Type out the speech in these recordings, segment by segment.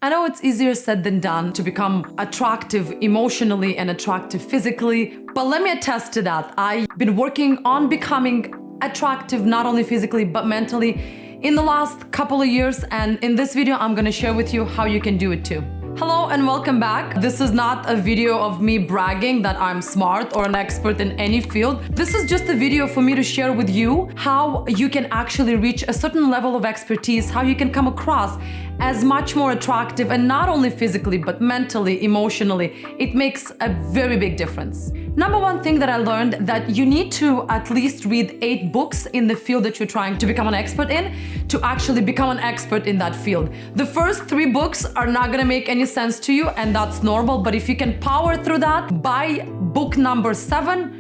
I know it's easier said than done to become attractive emotionally and attractive physically, but let me attest to that. I've been working on becoming attractive not only physically but mentally in the last couple of years, and in this video I'm gonna share with you how you can do it too. Hello and welcome back. This is not a video of me bragging that I'm smart or an expert in any field. This is just a video for me to share with you how you can actually reach a certain level of expertise, how you can come across as much more attractive, and not only physically but mentally, emotionally. It makes a very big difference. Number one thing that I learned, that you need to at least read 8 books in the field that you're trying to become an expert in to actually become an expert in that field. The first 3 books are not gonna make any sense to you, and that's normal, but if you can power through that, by book number 7,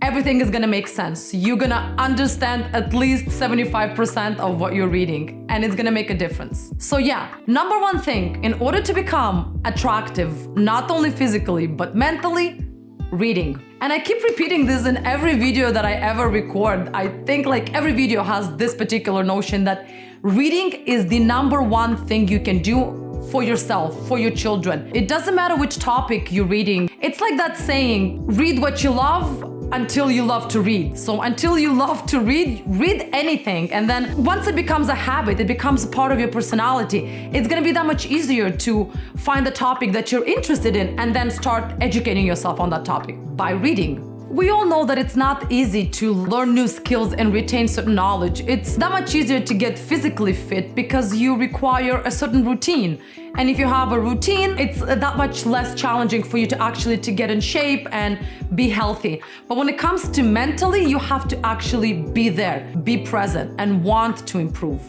everything is gonna make sense. You're gonna understand at least 75% of what you're reading, and it's gonna make a difference. So yeah, number one thing, in order to become attractive, not only physically, but mentally, reading. And I keep repeating this in every video that I ever record. I think like every video has this particular notion that reading is the number one thing you can do for yourself, for your children. It doesn't matter which topic you're reading. It's like that saying, read what you love until you love to read. So until you love to read, read anything. And then once it becomes a habit, it becomes a part of your personality, it's gonna be that much easier to find the topic that you're interested in and then start educating yourself on that topic by reading. We all know that it's not easy to learn new skills and retain certain knowledge. It's that much easier to get physically fit because you require a certain routine. And if you have a routine, it's that much less challenging for you to actually to get in shape and be healthy. But when it comes to mentally, you have to actually be there, be present, and want to improve.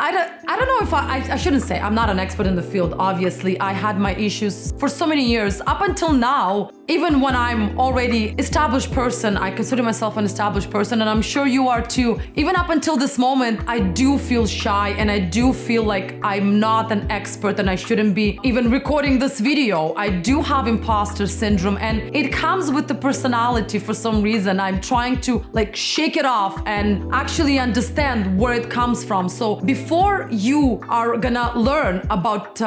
I don't know if I shouldn't say I'm not an expert in the field. Obviously, I had my issues for so many years. Up until now, even when I'm already established person, I consider myself an established person, and I'm sure you are too. Even up until this moment, I do feel shy and I do feel like I'm not an expert and I shouldn't be even recording this video. I do have imposter syndrome, and it comes with the personality for some reason. I'm trying to like shake it off and actually understand where it comes from. So before you are gonna learn about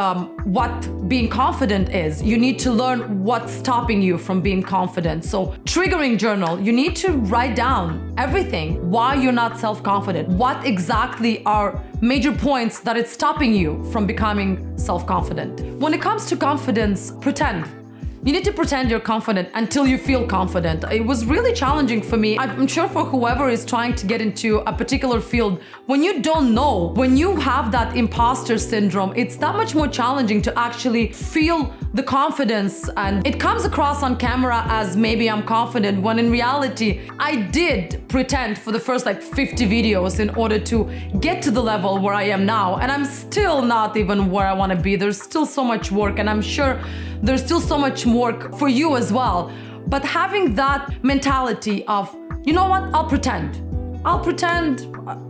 what being confident is, you need to learn what's stopping you from being confident. So triggering journal, you need to write down everything, why you're not self-confident, what exactly are major points that it's stopping you from becoming self-confident. When it comes to confidence, pretend. You need to pretend you're confident until you feel confident. It was really challenging for me. I'm sure for whoever is trying to get into a particular field, when you don't know, when you have that imposter syndrome, it's that much more challenging to actually feel the confidence, and it comes across on camera as maybe I'm confident, when in reality, I did pretend for the first like 50 videos in order to get to the level where I am now, and I'm still not even where I want to be. There's still so much work, and I'm sure there's still so much work for you as well. But having that mentality of, you know what, I'll pretend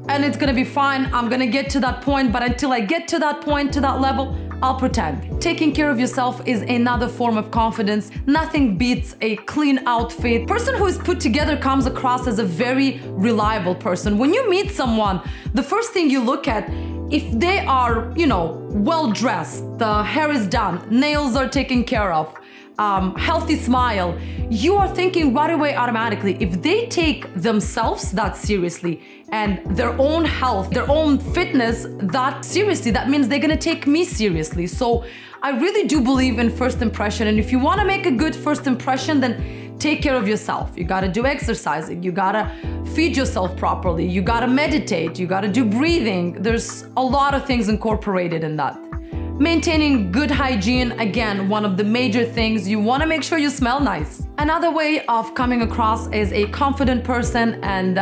and it's gonna be fine. I'm gonna get to that point, but until I get to that point, to that level, I'll pretend. Taking care of yourself is another form of confidence. Nothing beats a clean outfit. Person who is put together comes across as a very reliable person. When you meet someone, the first thing you look at, if they are, well dressed, the hair is done, nails are taken care of, healthy smile, you are thinking right away automatically, if they take themselves that seriously and their own health, their own fitness that seriously, that means they're gonna take me seriously. So I really do believe in first impression, and if you wanna make a good first impression, then take care of yourself. You gotta do exercising, you gotta feed yourself properly, you gotta meditate, you gotta do breathing. There's a lot of things incorporated in that. Maintaining good hygiene, again, one of the major things. You want to make sure you smell nice. Another way of coming across is a confident person, and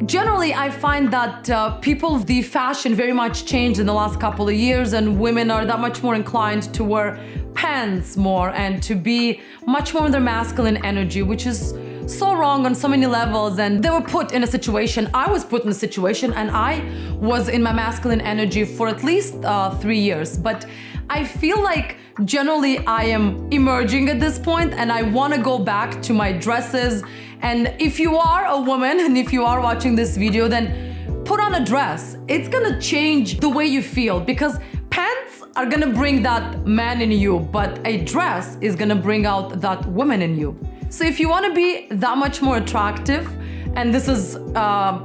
generally I find that the fashion very much changed in the last couple of years, and women are that much more inclined to wear pants more and to be much more in their masculine energy, which is so wrong on so many levels. And they were put in a situation, I was put in a situation, and I was in my masculine energy for at least 3 years. But I feel like generally I am emerging at this point, and I want to go back to my dresses. And if you are a woman and if you are watching this video, then put on a dress. It's gonna change the way you feel, because pants are gonna bring that man in you, but a dress is gonna bring out that woman in you. So if you wanna be that much more attractive, and this is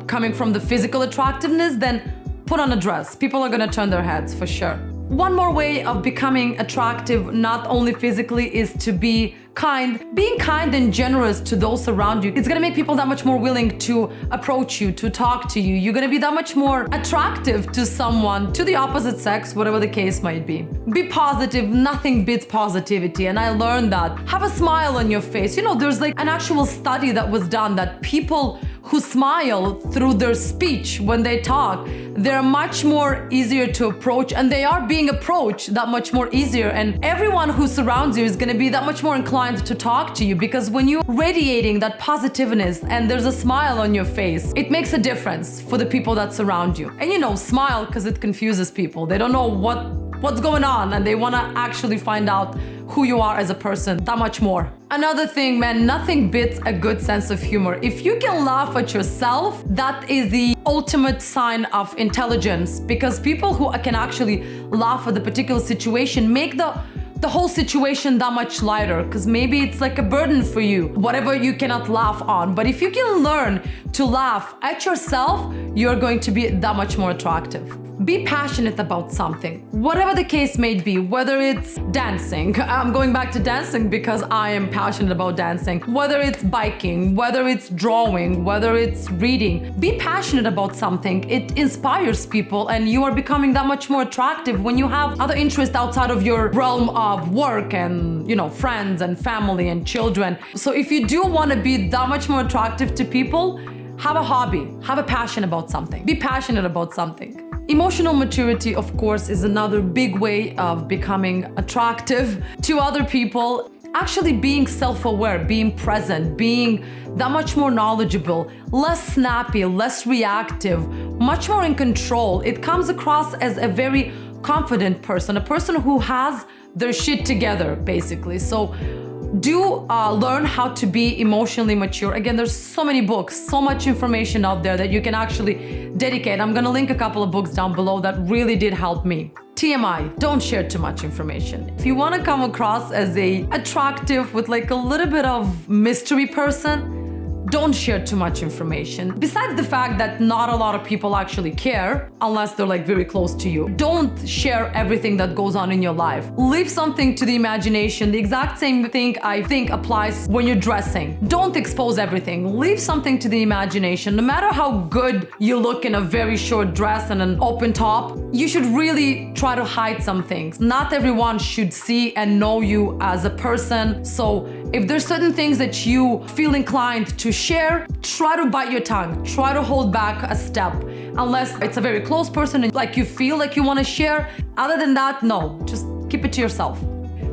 coming from the physical attractiveness, then put on a dress. People are gonna turn their heads for sure. One more way of becoming attractive, not only physically, is to be kind. Being kind and generous to those around you, it's gonna make people that much more willing to approach you, to talk to you. You're gonna be that much more attractive to someone, to the opposite sex, whatever the case might be. Be positive, nothing beats positivity, and I learned that. Have a smile on your face. You know, there's like an actual study that was done that people who smile through their speech when they talk, they're much more easier to approach, and they are being approached that much more easier. And everyone who surrounds you is gonna be that much more inclined to talk to you, because when you're radiating that positiveness and there's a smile on your face, it makes a difference for the people that surround you. And you know, smile because it confuses people. They don't know what's going on, and they want to actually find out who you are as a person that much more. Another thing, man, nothing beats a good sense of humor. If you can laugh at yourself, that is the ultimate sign of intelligence, because people who can actually laugh at the particular situation make the whole situation that much lighter, because maybe it's like a burden for you, whatever you cannot laugh on. But if you can learn to laugh at yourself, you're going to be that much more attractive. Be passionate about something, whatever the case may be, whether it's dancing. I'm going back to dancing because I am passionate about dancing. Whether it's biking, whether it's drawing, whether it's reading. Be passionate about something. It inspires people, and you are becoming that much more attractive when you have other interests outside of your realm of work and, you know, friends and family and children. So if you do want to be that much more attractive to people, have a hobby, have a passion about something. Be passionate about something. Emotional maturity, of course, is another big way of becoming attractive to other people. Actually being self-aware, being present, being that much more knowledgeable, less snappy, less reactive, much more in control. It comes across as a very confident person, a person who has their shit together, basically. So do learn how to be emotionally mature. Again, there's so many books, so much information out there that you can actually dedicate. I'm gonna link a couple of books down below that really did help me. TMI, don't share too much information. If you wanna come across as a attractive with like a little bit of mystery person, don't share too much information. Besides the fact that not a lot of people actually care, unless they're like very close to you. Don't share everything that goes on in your life. Leave something to the imagination. The exact same thing I think applies when you're dressing. Don't expose everything. Leave something to the imagination. No matter how good you look in a very short dress and an open top, you should really try to hide some things. Not everyone should see and know you as a person. So if there's certain things that you feel inclined to share, try to bite your tongue. Try to hold back a step. Unless it's a very close person and like you feel like you want to share. Other than that, no, just keep it to yourself.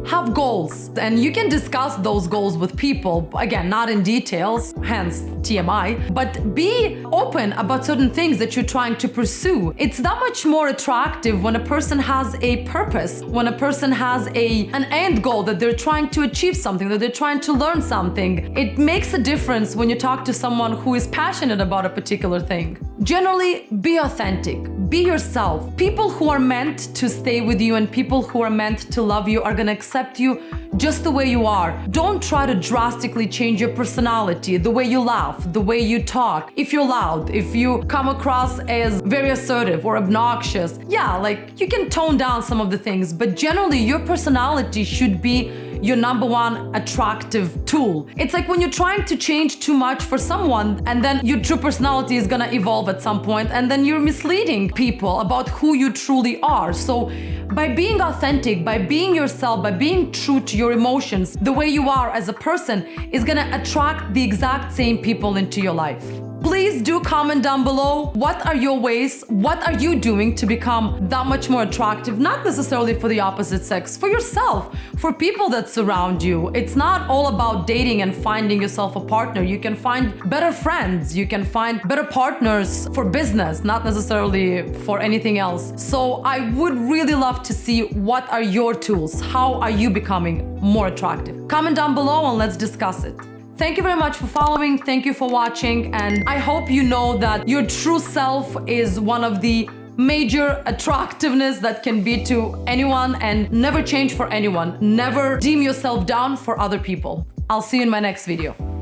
Have goals, and you can discuss those goals with people. Again, not in details, hence TMI, but be open about certain things that you're trying to pursue. It's that much more attractive when a person has a purpose, when a person has an end goal, that they're trying to achieve something, that they're trying to learn something. It makes a difference when you talk to someone who is passionate about a particular thing. Generally, be authentic. Be yourself. People who are meant to stay with you and people who are meant to love you are gonna accept you just the way you are. Don't try to drastically change your personality, the way you laugh, the way you talk. If you're loud, if you come across as very assertive or obnoxious, yeah, like you can tone down some of the things, but generally your personality should be your number one attractive tool. It's like when you're trying to change too much for someone and then your true personality is gonna evolve at some point and then you're misleading people about who you truly are. So by being authentic, by being yourself, by being true to your emotions, the way you are as a person is gonna attract the exact same people into your life. Please do comment down below, what are your ways, what are you doing to become that much more attractive, not necessarily for the opposite sex, for yourself, for people that surround you. It's not all about dating and finding yourself a partner. You can find better friends, you can find better partners for business, not necessarily for anything else. So I would really love to see what are your tools, how are you becoming more attractive. Comment down below and let's discuss it. Thank you very much for following, thank you for watching, and I hope you know that your true self is one of the major attractiveness that can be to anyone, and never change for anyone. Never deem yourself down for other people. I'll see you in my next video.